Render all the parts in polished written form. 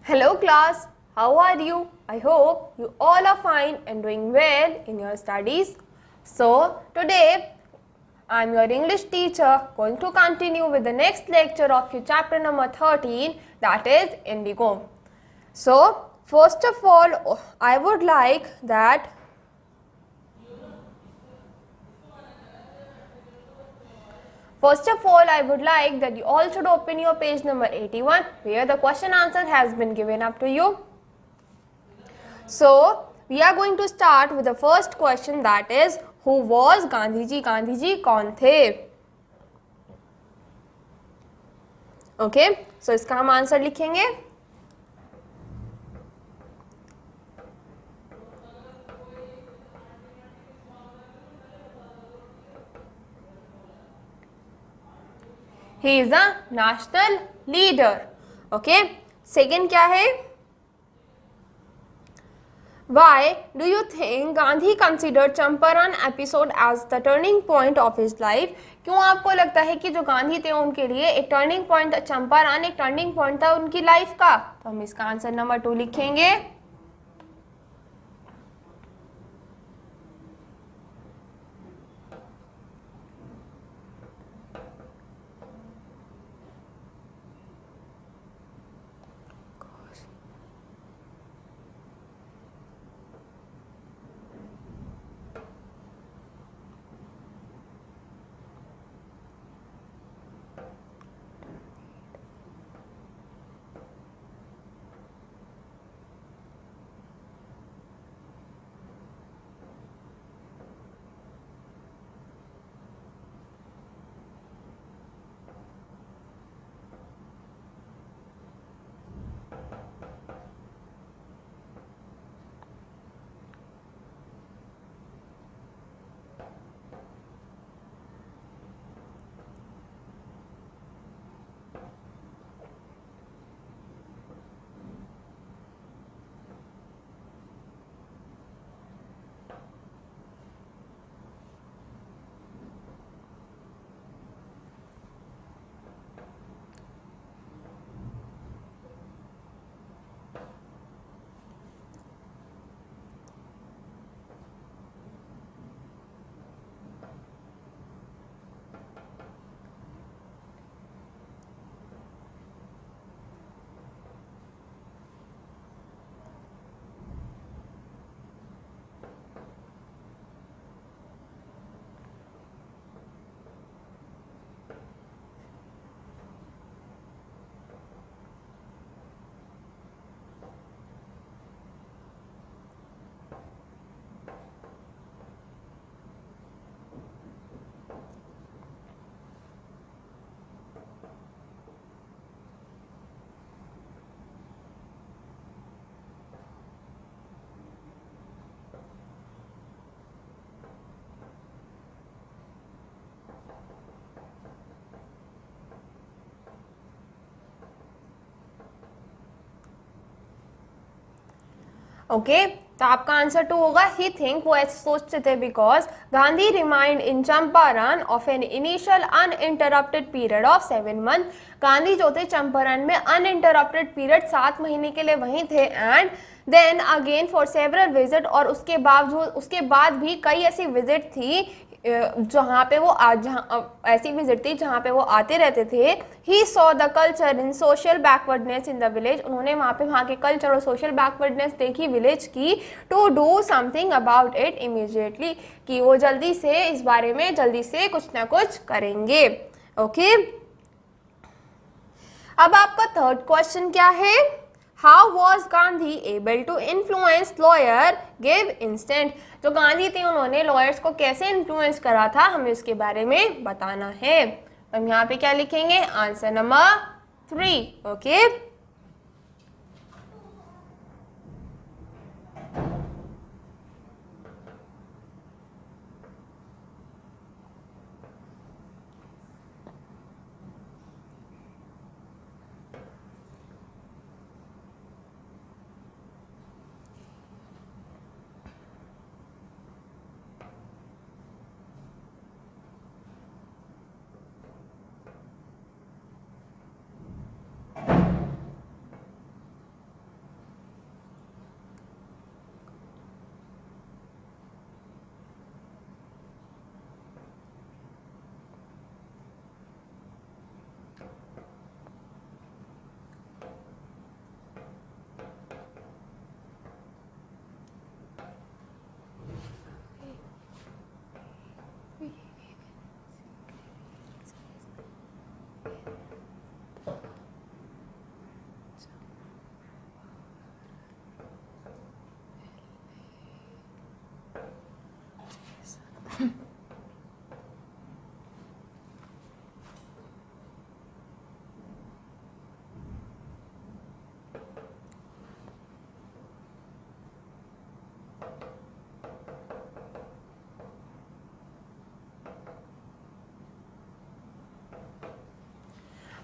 Hello class, how are you? I hope you all are fine and doing well in your studies. So today I am your English teacher going to continue with the next lecture of your chapter number 13, that is Indigo. So first of all I would like that you all should open your page number 81 where the question answer has been given up to you. So we are going to start with the first question, that is, who was Gandhi ji? Gandhi ji कौन थे? Okay, सो इसका हम answer लिखेंगे. He is a national leader. Okay, second क्या है? Why do you think Gandhi considered Champaran episode as the turning point of his life? क्यों आपको लगता है कि जो गांधी थे उनके लिए एक टर्निंग पॉइंट, चंपारण एक टर्निंग पॉइंट था उनकी लाइफ का? तो हम इसका आंसर नंबर 2 लिखेंगे. ओके, तो आपका आंसर 2 होगा. ही थिंक, वो ऐसे सोचते थे because Gandhi remind in Champaran of an initial uninterrupted period of 7 month. Gandhi जो थे चंपारण में अनइंटरप्टेड पीरियड 7 महीने के लिए वहीं थे. And then again for several visit, और उसके बावजूद उसके बाद भी कई ऐसी विजिट थी जहाँ पे वो ऐसी विजिट थी जहाँ पे वो आते रहते थे. He saw the culture in social backwardness in the village. उन्होंने वहाँ के कल्चर और सोशल बैकवर्डनेस देखी विलेज की. To do something about it immediately, कि वो जल्दी से इस बारे में जल्दी से कुछ ना कुछ करेंगे. ओके, अब आपका थर्ड क्वेश्चन क्या है? How was Gandhi able to influence lawyer give instant? जो गांधी थे उन्होंने लॉयर्स को कैसे इन्फ्लुएंस करा था, हमें इसके बारे में बताना है. हम यहाँ पे क्या लिखेंगे? Answer number 3. ओके,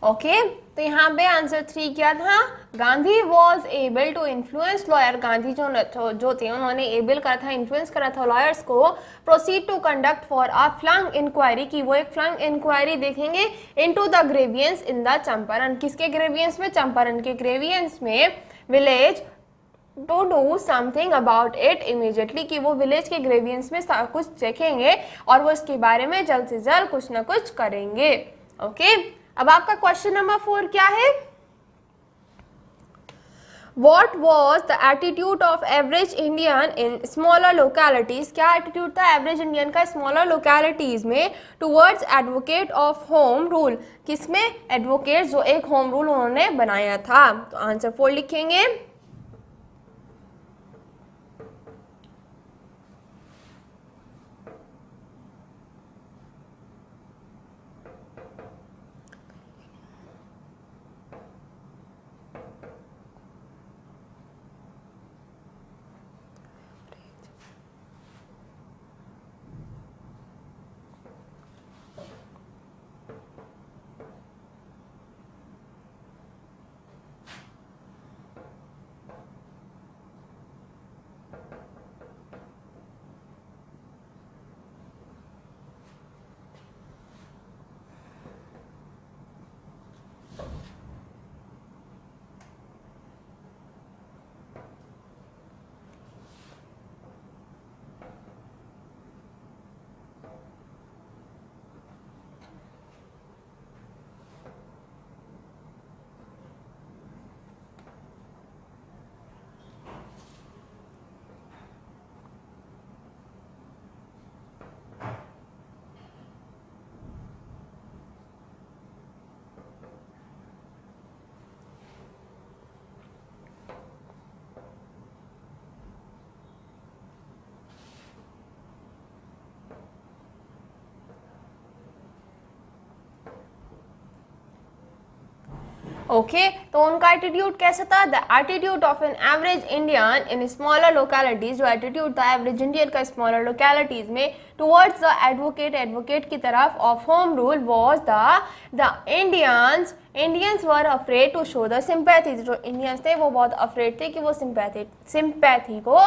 ओके तो यहाँ पे आंसर 3 क्या था, Gandhi was able to influence lawyer, Gandhi जो थे उन्होंने एबल करा था, इन्फ्लुएंस करा था लॉयर्स को, proceed to conduct for a flung inquiry, की वो एक फ्लंग इंक्वायरी देखेंगे into the grievances in the Champaran, किसके ग्रेवियंस में, चंपारण के ग्रेवियंस में, village to do something about it immediately, कि वो विलेज के ग्रेवियंस में कुछ देखेंगे और वो इसके बारे में जल्द से जल्द कुछ ना कुछ करेंगे। ओके अब आपका क्वेश्चन नंबर 4 क्या है, What was the attitude of average Indian in smaller localities? क्या attitude था average Indian का smaller localities में towards advocate of home rule? किसमें, advocate जो एक home rule उन्होंने बनाया था। तो आंसर 4 लिखेंगे। ओके तो उनका एटीट्यूड कैसा था, the attitude of an average Indian in smaller localities, जो एटीट्यूड था एवरेज इंडियन का स्मॉलर लोकेलिटीज में टुवर्ड्स द एडवोकेट, एडवोकेट की तरफ of home rule was the Indians were afraid to show the sympathy, जो Indians थे वो बहुत अफ्रेड थे कि वो सिंपैथी को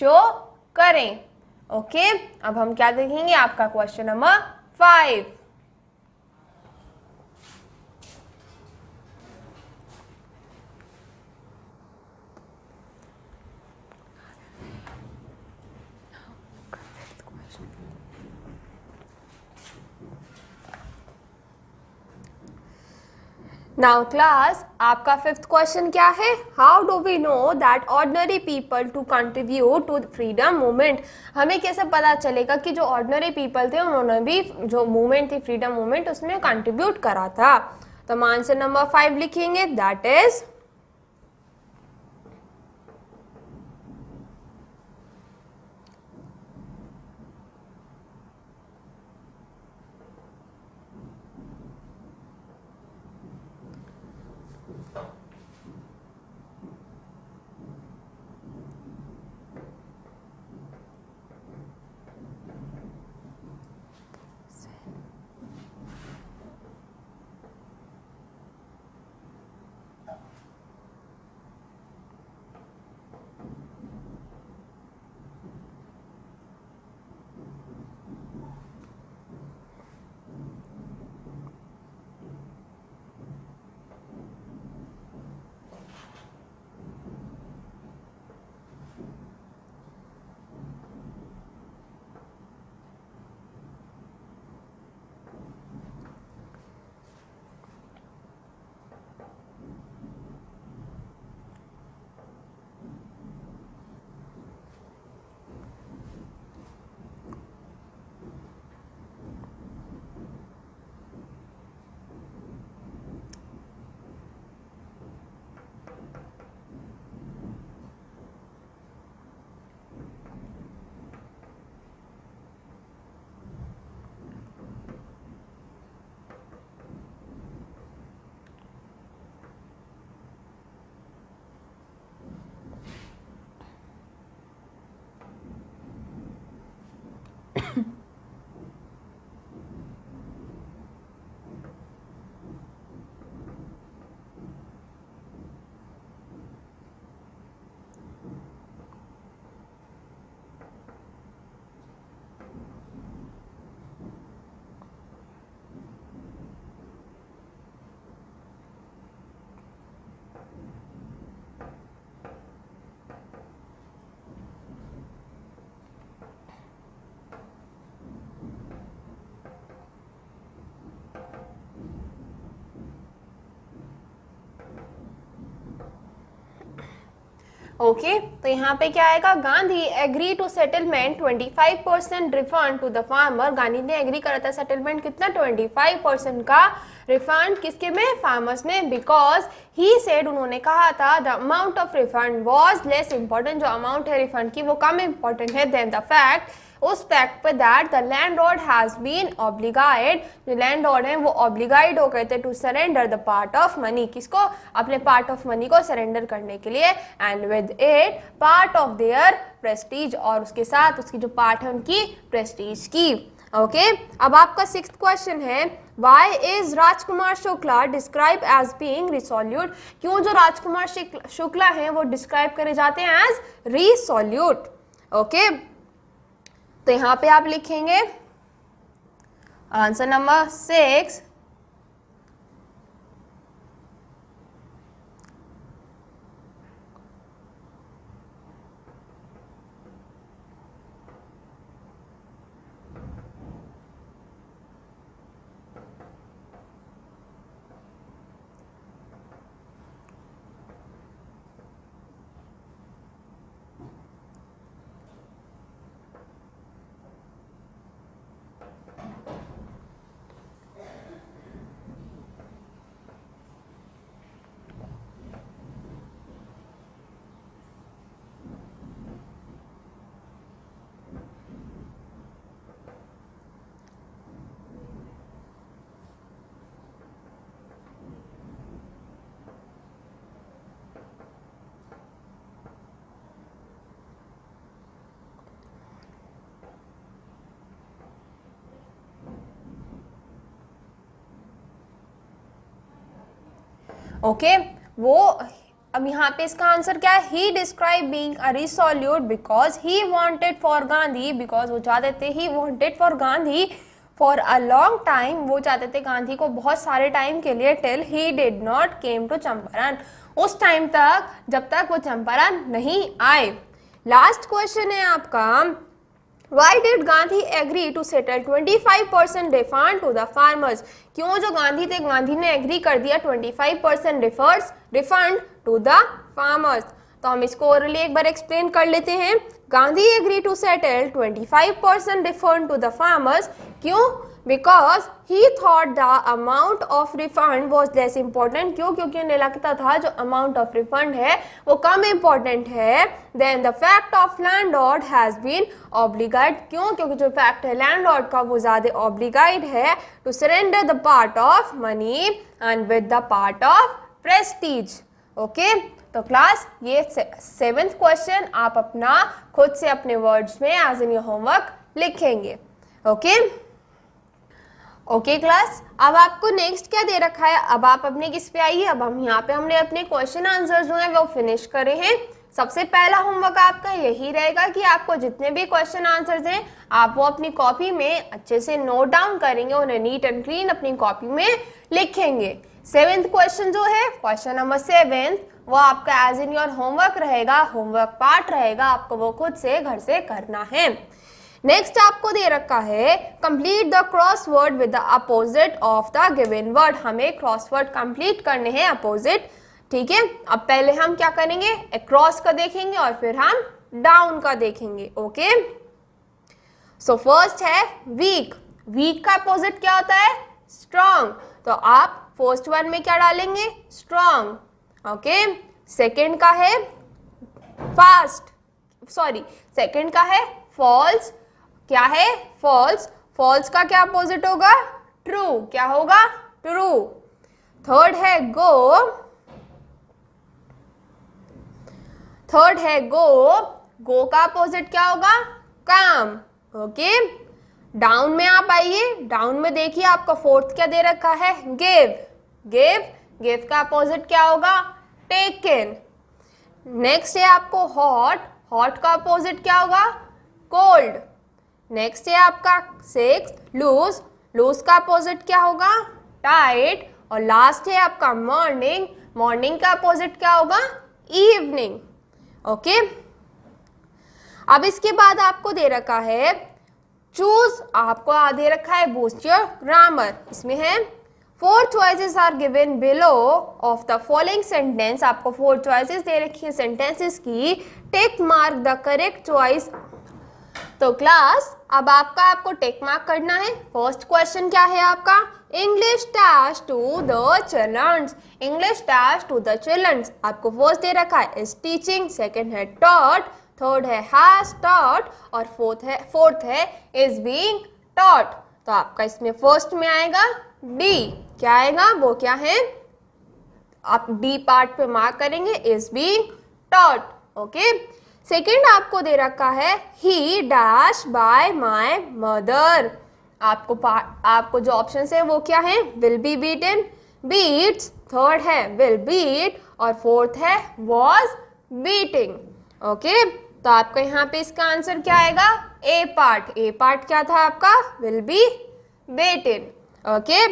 शो करें। ओके अब हम क्या देखेंगे, आपका क्वेश्चन नंबर 5। नाउ क्लास आपका 5th क्वेश्चन क्या है, how do we know that ordinary people to contribute to freedom movement, हमें कैसे पता चलेगा कि जो ऑर्डिनरी पीपल थे उन्होंने भी जो मूवमेंट थी फ्रीडम मूवमेंट उसमें कंट्रीब्यूट करा था। तो हम आंसर नंबर 5 लिखेंगे, दैट इज ओके तो यहाँ पे क्या आएगा, Gandhi agree to settlement 25% refund to the farmer. Gandhi ने एग्री करा था सेटलमेंट कितना, 25% का रिफंड किसके में, फार्मर्स में, बिकॉज ही सेड, उन्होंने कहा था the amount of refund was less important, जो अमाउंट है रिफंड की वो कम इंपॉर्टेंट है देन द फैक्ट, उस फैक्ट पे that the landlord has been obliged, जो लैंडलॉर्ड है वो ऑब्लिगाइड हो गए थे to surrender the part of money, किसको, अपने पार्ट ऑफ मनी को सरेंडर करने के लिए, and with it part of their prestige, और उसके साथ उसकी जो पार्ट है उनकी प्रेस्टीज की। ओके अब आपका 6th क्वेश्चन है, why is Rajkumar Shukla describe as being resolute, क्यों जो राजकुमार शुक्ला हैं वो डिस्क्राइब करे जाते हैं एज रिसोल्यूट। ओके तो यहां पे आप लिखेंगे आंसर नंबर 6, ओके वो अब यहाँ पे इसका आंसर क्या है, he describe being a resolute because he wanted for Gandhi, because वो चाहते थे, he wanted for Gandhi for a long time, वो चाहते थे गांधी को बहुत सारे टाइम के लिए, till he did not came to Champaran, उस टाइम तक जब तक वो चंपारण नहीं आए। लास्ट क्वेश्चन है आपका, Why did Gandhi agree to settle 25% refund to the farmers? क्यों जो गांधी थे, गांधी ने एग्री कर दिया 25% रिफंड टू द फार्मर्स। तो हम इसको ओरली एक बार एक्सप्लेन कर लेते हैं। Gandhi agree to settle 25% refund to the farmers, क्यों, because he thought the amount of refund was less important, क्यों, क्योंकि उन्हें लगता था जो अमाउंट ऑफ रिफंड है वो कम इंपॉर्टेंट है, then the fact of landlord has been obliged, क्यों, क्योंकि जो फैक्ट है लैंडलॉर्ड का वो ज्यादा ऑब्लिगाइड है to surrender the part of money and with the part of prestige. Okay तो क्लास ये 7th क्वेश्चन आप अपना खुद से अपने वर्ड्स में एज इन योर होमवर्क लिखेंगे। ओके क्लास, अब आपको नेक्स्ट क्या दे रखा है, अब आप अपने किस पे आइए, अब हम यहाँ पे हमने अपने क्वेश्चन आंसर जो है वो फिनिश करे हैं। सबसे पहला होमवर्क आपका यही रहेगा कि आपको जितने भी क्वेश्चन आंसर्स हैं आप वो अपनी कॉपी में अच्छे से नोट डाउन करेंगे, उन्हें नीट एंड क्लीन अपनी कॉपी में लिखेंगे। 7th क्वेश्चन जो है क्वेश्चन नंबर 7 वो आपका एज इन योर होमवर्क रहेगा, होमवर्क पार्ट रहेगा, आपको वो खुद से घर से करना है। नेक्स्ट आपको दे रखा है complete the crossword with the opposite of the given word, हमें क्रॉसवर्ड कंप्लीट करने हैं अपोजिट, ठीक है। अब पहले हम क्या करेंगे, अक्रॉस का देखेंगे और फिर हम डाउन का देखेंगे। ओके सो फर्स्ट है वीक, वीक का अपोजिट क्या होता है, स्ट्रॉन्ग, तो आप फर्स्ट वन में क्या डालेंगे, स्ट्रॉन्ग। ओके सेकंड का है फास्ट, सॉरी सेकंड का है फॉल्स, क्या है फॉल्स, फॉल्स का क्या अपोजिट होगा, ट्रू, क्या होगा, ट्रू। थर्ड है गो, थर्ड है गो, गो का अपोजिट क्या होगा, काम। ओके डाउन में आप आइए, डाउन में देखिए आपका फोर्थ क्या दे रखा है, गिव, गिव, गिव का अपोजिट क्या होगा, टेकन। नेक्स्ट है आपको हॉट, हॉट का अपोजिट क्या होगा, कोल्ड। नेक्स्ट है आपका 6 लूज, लूज का अपोजिट क्या होगा, टाइट। और लास्ट है आपका मॉर्निंग, मॉर्निंग का अपोजिट क्या होगा, इवनिंग। ओके अब इसके बाद आपको दे रखा है चूज, आपको दे रखा है बूस्ट योर ग्रामर, इसमें है 4 choices are given below of the following sentence. आपको 4 choices दे रखी है sentences की. Take mark the correct choice. तो क्लास अब आपको टेक मार्क करना है. फर्स्ट क्वेश्चन क्या है आपका? English dash to the childrens. English dash to the childrens. आपको फर्स्ट दे रखा है इज टीचिंग, सेकंड है टॉट, थर्ड है हैज टॉट और फोर्थ है इज बीइंग टॉट. तो आपका इसमें फर्स्ट में आएगा डी. क्या आएगा? वो क्या है? आप डी पार्ट पे मार्क करेंगे is being taught. Okay. Second आपको दे रखा है he dash by my mother. आपको जो ऑप्शन है वो क्या है? Will be beaten, beats, third है विल बीट और फोर्थ है वॉज बीटिंग. ओके. तो आपका यहाँ पे इसका आंसर क्या आएगा? ए पार्ट. ए पार्ट क्या था आपका? Will be beaten. Okay.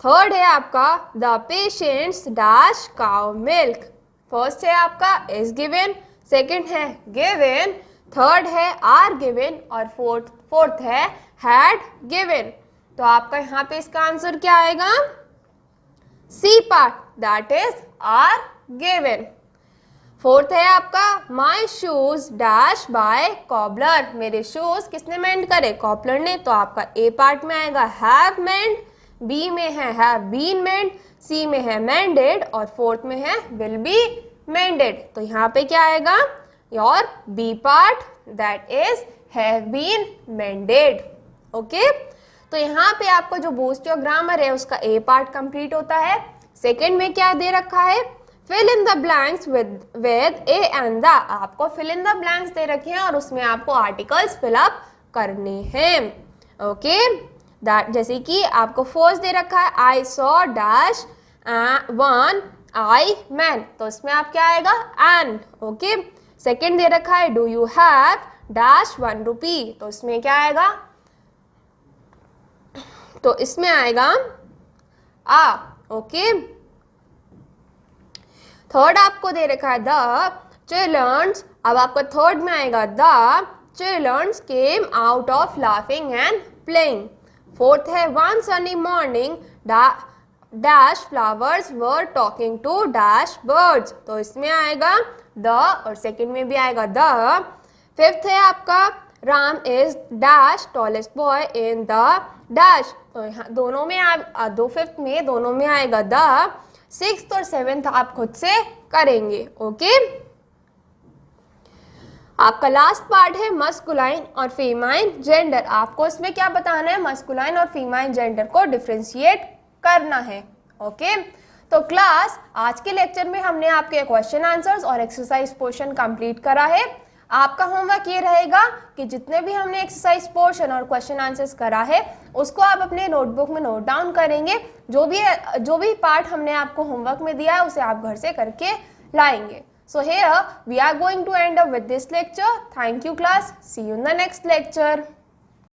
Third है आपका the patients dash cow milk. First है आपका इज गिवन, सेकेंड है गिवन, थर्ड है आर गिवन और फोर्थ है हैड गिवन. तो आपका यहाँ पे इसका आंसर क्या आएगा? C part, that is are given. Fourth है आपका my shoes dash by cobbler. मेरे शूज किसने मेंड करे? कॉबलर ने. तो आपका ए पार्ट में आएगा हैव मेंड, बी में है हैव बीन मेंड, सी में है मेंडेड और फोर्थ में है विल बी मेंडेड. तो यहाँ पे क्या आएगा? Your B part, that is have been mended. Okay. तो यहाँ पे आपको जो बूस्ट योर ग्रामर है उसका ए पार्ट कंप्लीट होता है. सेकंड में क्या दे रखा है? Fill in the blanks with a and the. आपको फिल इन द ब्लैंक्स दे रखे हैं और उसमें आपको आर्टिकल्स फिलअप करने हैं. ओके. दैट जैसे कि आपको फर्स्ट दे रखा है I saw dash one I man. तो इसमें आप क्या आएगा? एन. ओके. सेकेंड दे रखा है डू यू हैव डैश 1 रुपी. तो इसमें क्या आएगा? तो इसमें आएगा आ. ओके. थर्ड आपको दे रखा है द चिल्ड्रंस. अब आपका थर्ड में आएगा the childrens came out of laughing and playing. Fourth है one sunny morning dash flowers were talking to dash birds. तो इसमें आएगा द और सेकंड में भी आएगा द. फिफ्थ है आपका Ram is dash tallest boy in the dash. तो यहाँ दोनों में फिफ्थ में दोनों में आएगा द. सिक्स्थ और सेवेंथ आप खुद से करेंगे. ओके. आपका लास्ट पार्ट है मस्कुलाइन और फीमाइन जेंडर. आपको इसमें क्या बताना है? मस्कुलाइन और फीमाइन जेंडर को डिफ्रेंशिएट करना है. ओके. तो क्लास आज के लेक्चर में हमने आपके क्वेश्चन आंसर्स और एक्सरसाइज पोर्शन कंप्लीट करा है. आपका होमवर्क ये रहेगा कि जितने भी हमने एक्सरसाइज पोर्शन और क्वेश्चन आंसर्स करा है उसको आप अपने नोटबुक में नोट डाउन करेंगे. जो भी पार्ट हमने आपको होमवर्क में दिया है उसे आप घर से करके लाएंगे. So here we are going to end up with this lecture. Thank you class. See you in the next lecture.